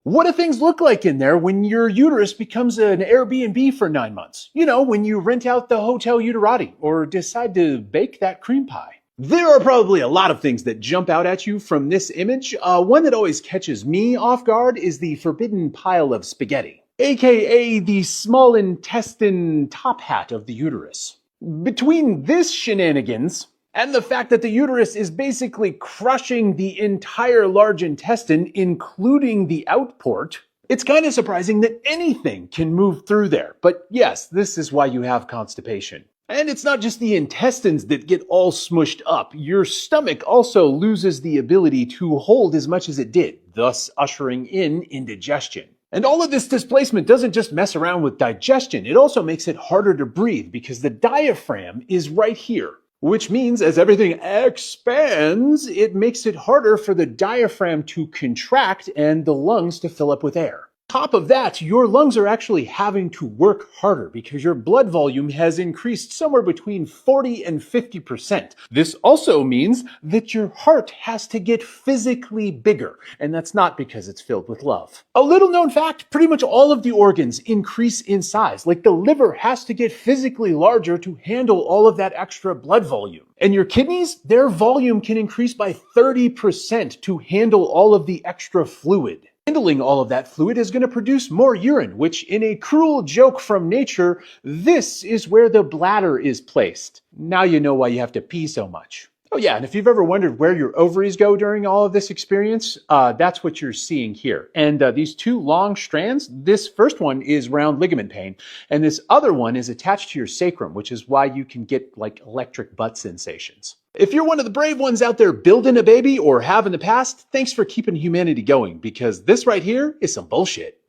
What do things look like in there when your uterus becomes an Airbnb for 9 months? You know, when you rent out the Hotel Uterati or decide to bake that cream pie. There are probably a lot of things that jump out at you from this image. One that always catches me off guard is the forbidden pile of spaghetti, aka the small intestine top hat of the uterus. Between this shenanigans and the fact that the uterus is basically crushing the entire large intestine, including the outport, it's kind of surprising that anything can move through there. But yes, this is why you have constipation. And it's not just the intestines that get all smushed up. Your stomach also loses the ability to hold as much as it did, thus ushering in indigestion. And all of this displacement doesn't just mess around with digestion, it also makes it harder to breathe because the diaphragm is right here. Which means as everything expands, it makes it harder for the diaphragm to contract and the lungs to fill up with air. Top of that, your lungs are actually having to work harder because your blood volume has increased somewhere between 40 and 50%. This also means that your heart has to get physically bigger, and that's not because it's filled with love. A little known fact, pretty much all of the organs increase in size. Like the liver has to get physically larger to handle all of that extra blood volume. And your kidneys, their volume can increase by 30% to handle all of the extra fluid. Handling all of that fluid is going to produce more urine, which in a cruel joke from nature, this is where the bladder is placed. Now you know why you have to pee so much. Oh yeah, and if you've ever wondered where your ovaries go during all of this experience, that's what you're seeing here. And these two long strands, this first one is round ligament pain, and this other one is attached to your sacrum, which is why you can get like electric butt sensations. If you're one of the brave ones out there building a baby or have in the past, thanks for keeping humanity going, because this right here is some bullshit.